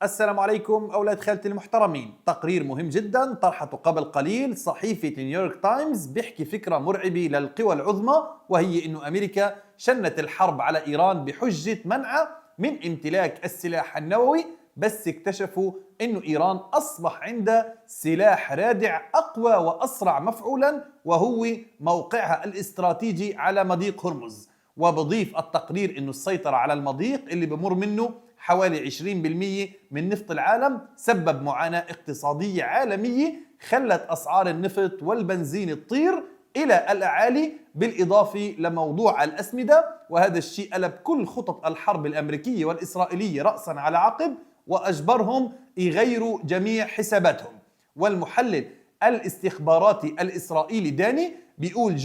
السلام عليكم أولاد خالتي المحترمين. تقرير مهم جدا طرحته قبل قليل صحيفة نيويورك تايمز بيحكي فكرة مرعبة للقوى العظمى، وهي إنه أمريكا شنت الحرب على إيران بحجة منعها من امتلاك السلاح النووي، بس اكتشفوا إنه إيران أصبح عندها سلاح رادع أقوى وأسرع مفعولا، وهو موقعها الاستراتيجي على مضيق هرمز. وبضيف التقرير إنه السيطرة على المضيق اللي بمر منه حوالي 20% من نفط العالم سبب معاناة اقتصادية عالمية خلت أسعار النفط والبنزين تطير إلى الأعالي، بالإضافة لموضوع الأسمدة، وهذا الشيء قلب كل خطط الحرب الأمريكية والإسرائيلية رأسا على عقب وأجبرهم يغيروا جميع حساباتهم. والمحلل الاستخباراتي الإسرائيلي داني بيقول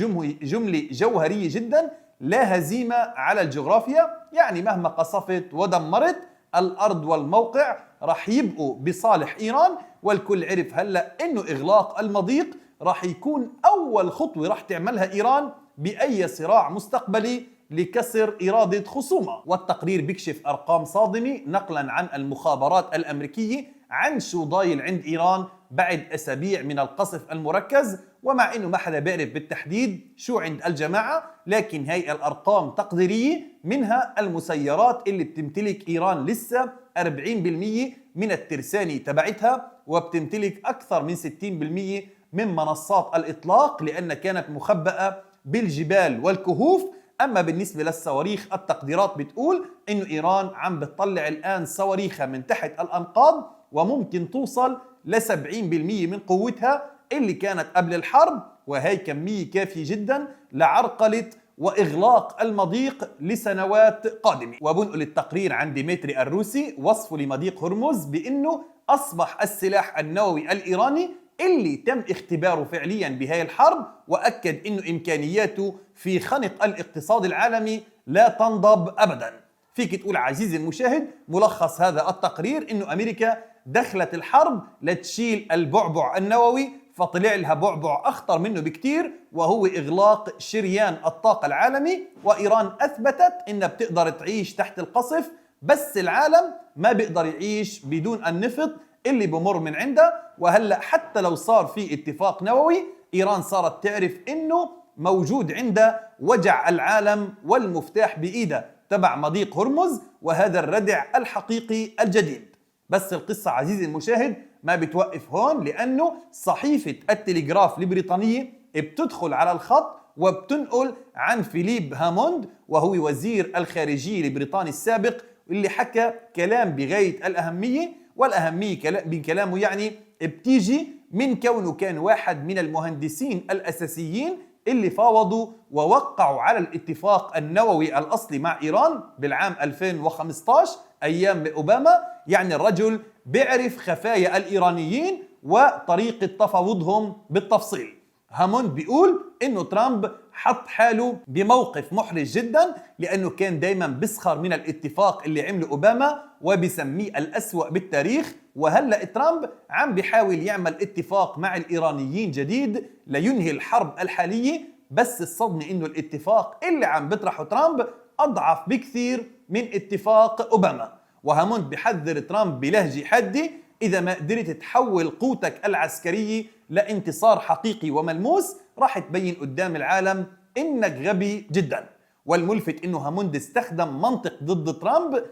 جملة جوهرية جدا: لا هزيمة على الجغرافيا، يعني مهما قصفت ودمرت الأرض والموقع رح يبقوا بصالح إيران. والكل عرف هلأ إنه إغلاق المضيق رح يكون أول خطوة رح تعملها إيران بأي صراع مستقبلي لكسر إرادة خصومها. والتقرير بيكشف أرقام صادمة نقلا عن المخابرات الأمريكية عن شو ضايل عند إيران بعد أسابيع من القصف المركز، ومع إنه ما حدا بيعرف بالتحديد شو عند الجماعة، لكن هاي الأرقام تقديرية. منها المسيرات اللي بتمتلك إيران لسه 40% من الترسانة تبعتها، وبتمتلك أكثر من 60% من منصات الإطلاق لأنها كانت مخبأة بالجبال والكهوف. أما بالنسبة للصواريخ التقديرات بتقول إنه إيران عم بتطلع الآن صواريخها من تحت الأنقاض، وممكن توصل ل 70% من قوتها اللي كانت قبل الحرب، وهي كمية كافية جدا لعرقلة وإغلاق المضيق لسنوات قادمة. وبنقل التقرير عن ديمتري الروسي وصفه لمضيق هرمز بأنه أصبح السلاح النووي الإيراني اللي تم اختباره فعليا بهاي الحرب، وأكد أنه إمكانياته في خنق الاقتصاد العالمي لا تنضب أبدا. فيك تقول عزيزي المشاهد ملخص هذا التقرير أنه أمريكا دخلت الحرب لتشيل البعبع النووي، فطلع لها بعبع أخطر منه بكتير وهو إغلاق شريان الطاقة العالمي، وإيران أثبتت إنها بتقدر تعيش تحت القصف، بس العالم ما بيقدر يعيش بدون النفط اللي بمر من عندها. وهلأ حتى لو صار في اتفاق نووي، إيران صارت تعرف إنه موجود عندها وجع العالم والمفتاح بإيدها تبع مضيق هرمز، وهذا الردع الحقيقي الجديد. بس القصة عزيزي المشاهد ما بتوقف هون، لأنه صحيفة التلغراف البريطانية بتدخل على الخط وبتنقل عن فيليب هاموند، وهو وزير الخارجية البريطاني السابق، اللي حكى كلام بغاية الأهمية. والأهمية من كلامه يعني بتيجي من كونه كان واحد من المهندسين الأساسيين اللي فاوضوا ووقعوا على الاتفاق النووي الأصلي مع إيران بالعام 2015 أيام أوباما. يعني الرجل بيعرف خفايا الإيرانيين وطريقة تفاوضهم بالتفصيل. هاموند بيقول إنه ترامب حط حاله بموقف محرج جدا، لأنه كان دايما بيسخر من الاتفاق اللي عمله أوباما وبسميه الأسوأ بالتاريخ. وهلأ ترامب عم بيحاول يعمل اتفاق مع الإيرانيين جديد لينهي الحرب الحالية، بس الصدمة إنه الاتفاق اللي عم بيطرحه ترامب أضعف بكثير من اتفاق أوباما. وهاموند بيحذر ترامب بلهجة حادة: إذا ما قدرت تحول قوتك العسكرية لانتصار حقيقي وملموس راح تبين قدام العالم إنك غبي جدا. والملفت إنه هاموند استخدم منطق ضد ترامب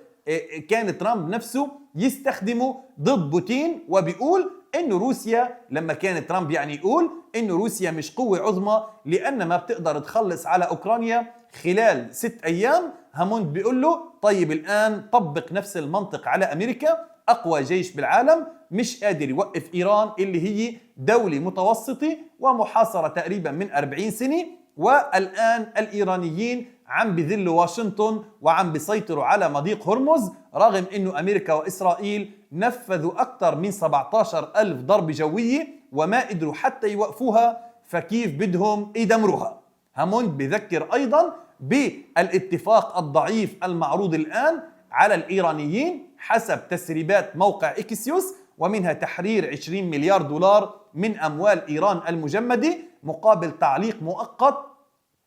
كان ترامب نفسه يستخدمه ضد بوتين، وبيقول إنه روسيا، لما كان ترامب يعني يقول إنه روسيا مش قوة عظمى لأن ما بتقدر تخلص على أوكرانيا خلال 6 أيام، هاموند بيقول له طيب الآن طبق نفس المنطق على أمريكا، أقوى جيش بالعالم مش قادر يوقف إيران اللي هي دولة متوسطة ومحاصرة تقريبا من 40 سنة، والآن الإيرانيين عم بذلوا واشنطن وعم بيسيطروا على مضيق هرمز، رغم إنه أمريكا وإسرائيل نفذوا أكثر من 17,000 ضربة جوية وما قدروا حتى يوقفوها، فكيف بدهم يدمروها؟ هاموند بذكر أيضا بالاتفاق الضعيف المعروض الآن على الإيرانيين حسب تسريبات موقع إكسيوس، ومنها تحرير 20 مليار دولار من أموال إيران المجمدة مقابل تعليق مؤقت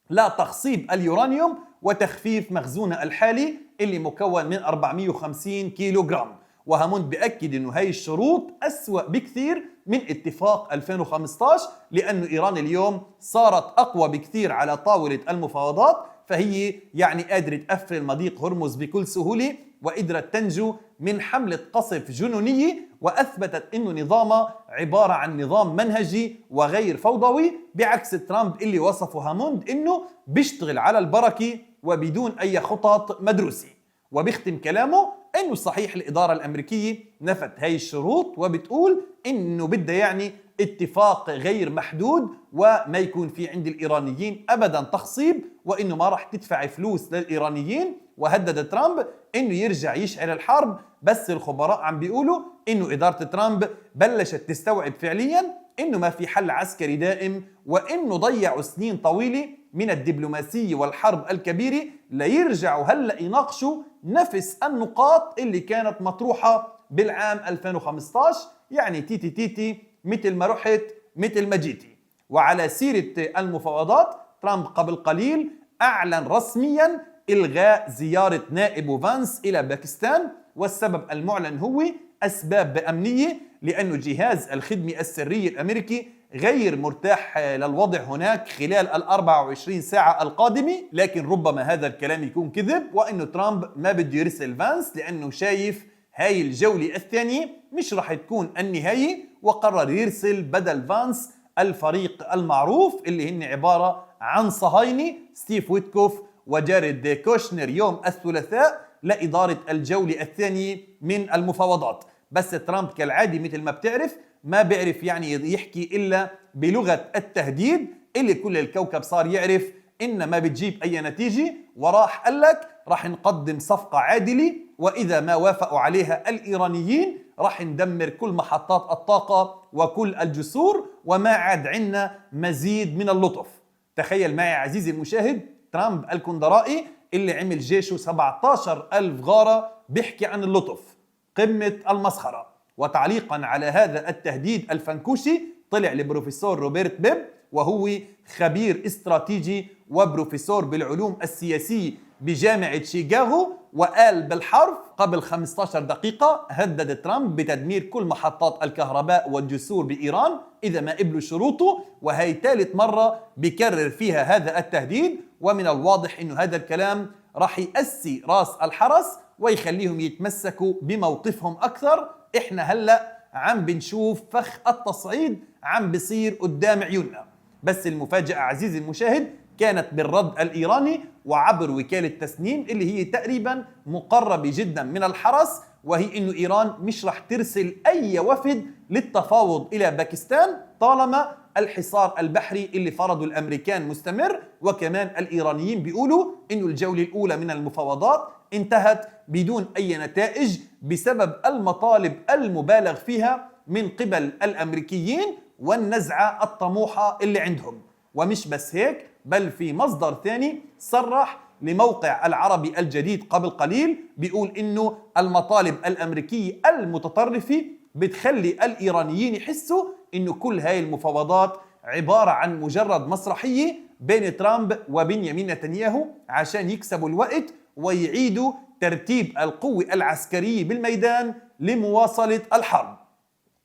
لا تخصيب اليورانيوم وتخفيف مخزونها الحالي اللي مكون من 450 كيلوغرام. وهاموند بأكد إنه هاي الشروط أسوأ بكثير من اتفاق 2015، لأنه إيران اليوم صارت أقوى بكثير على طاولة المفاوضات، فهي يعني قادرة تقفل مضيق هرمز بكل سهولة، وقدرت تنجو من حملة قصف جنونية، وأثبتت أنه نظامها عبارة عن نظام منهجي وغير فوضوي، بعكس ترامب اللي وصفه هاموند أنه بيشتغل على البركة وبدون أي خطط مدروسة. وبيختم كلامه أنه صحيح الإدارة الأمريكية نفت هاي الشروط، وبتقول أنه بدها يعني اتفاق غير محدود، وما يكون في عند الإيرانيين أبدا تخصيب، وأنه ما راح تدفع فلوس للإيرانيين. وهدد ترامب أنه يرجع يشعل الحرب، بس الخبراء عم بيقولوا أنه إدارة ترامب بلشت تستوعب فعليا أنه ما في حل عسكري دائم، وأنه ضيعوا سنين طويلة من الدبلوماسية والحرب الكبيرة ليرجعوا هلأ يناقشوا نفس النقاط اللي كانت مطروحة بالعام 2015، يعني تيتي تيتي مثل ما رحت مثل ما جيتي. وعلى سيرة المفاوضات، ترامب قبل قليل أعلن رسميا إلغاء زيارة نائبه فانس إلى باكستان، والسبب المعلن هو أسباب أمنية، لأنه جهاز الخدمة السرية الأمريكي غير مرتاح للوضع هناك خلال 24 ساعة القادمة. لكن ربما هذا الكلام يكون كذب، وأنه ترامب ما بده يرسل فانس لأنه شايف هاي الجولة الثانية مش رح تكون النهاية، وقرر يرسل بدل فانس الفريق المعروف اللي هن عبارة عن صهاينة ستيف ويتكوف وجاريد كوشنر يوم الثلاثاء لإدارة الجولة الثانية من المفاوضات. بس ترامب كالعادة مثل ما بتعرف ما بيعرف يعني يحكي إلا بلغة التهديد، اللي كل الكوكب صار يعرف إن ما بتجيب أي نتيجة، وراح قال لك راح نقدم صفقة عادلة، وإذا ما وافقوا عليها الإيرانيين راح ندمر كل محطات الطاقة وكل الجسور، وما عاد عنا مزيد من اللطف. تخيل معي عزيزي المشاهد، ترامب الكندرائي اللي عمل جيشه 17,000 غارة بيحكي عن اللطف، قمة المسخرة. وتعليقا على هذا التهديد الفنكوشي، طلع البروفيسور روبرت بيب، وهو خبير استراتيجي وبروفيسور بالعلوم السياسية بجامعة شيكاغو، وقال بالحرف قبل 15 دقيقة هدد ترامب بتدمير كل محطات الكهرباء والجسور بإيران إذا ما قبلوا شروطه، وهي ثالث مرة بكرر فيها هذا التهديد. ومن الواضح إنه هذا الكلام راح يأسي راس الحرس ويخليهم يتمسكوا بموقفهم أكثر. إحنا هلأ عم بنشوف فخ التصعيد عم بصير قدام عيوننا. بس المفاجأة عزيزي المشاهد كانت بالرد الإيراني وعبر وكالة تسنيم اللي هي تقريبا مقربة جدا من الحرس، وهي إنه إيران مش رح ترسل أي وفد للتفاوض إلى باكستان طالما الحصار البحري اللي فرضه الأمريكان مستمر. وكمان الإيرانيين بيقولوا إنه الجولة الأولى من المفاوضات انتهت بدون أي نتائج بسبب المطالب المبالغ فيها من قبل الأمريكيين والنزعة الطموحة اللي عندهم. ومش بس هيك، بل في مصدر ثاني صرح لموقع العربي الجديد قبل قليل بيقول إنه المطالب الأمريكية المتطرفة بتخلي الإيرانيين يحسوا إنه كل هاي المفاوضات عبارة عن مجرد مسرحية بين ترامب وبنيامين نتنياهو عشان يكسبوا الوقت ويعيدوا ترتيب القوة العسكرية بالميدان لمواصلة الحرب.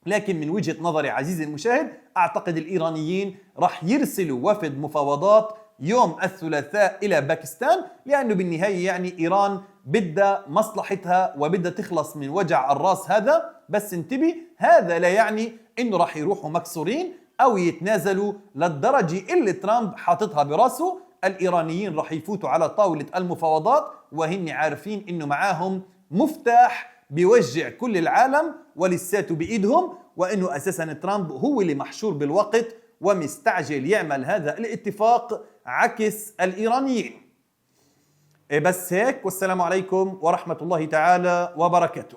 لكن من وجهة نظري عزيزي المشاهد، أعتقد الإيرانيين رح يرسلوا وفد مفاوضات يوم الثلاثاء إلى باكستان، لأنه بالنهاية يعني إيران بدها مصلحتها وبدها تخلص من وجع الراس هذا. بس انتبه، هذا لا يعني إنه رح يروحوا مكسورين أو يتنازلوا للدرجة اللي ترامب حاططها براسه. الإيرانيين رح يفوتوا على طاولة المفاوضات وهن عارفين إنه معاهم مفتاح بيوجع كل العالم ولساته بإيدهم، وإنه أساسا ترامب هو اللي محشور بالوقت ومستعجل يعمل هذا الاتفاق عكس الإيرانيين. بس هيك، والسلام عليكم ورحمة الله تعالى وبركاته.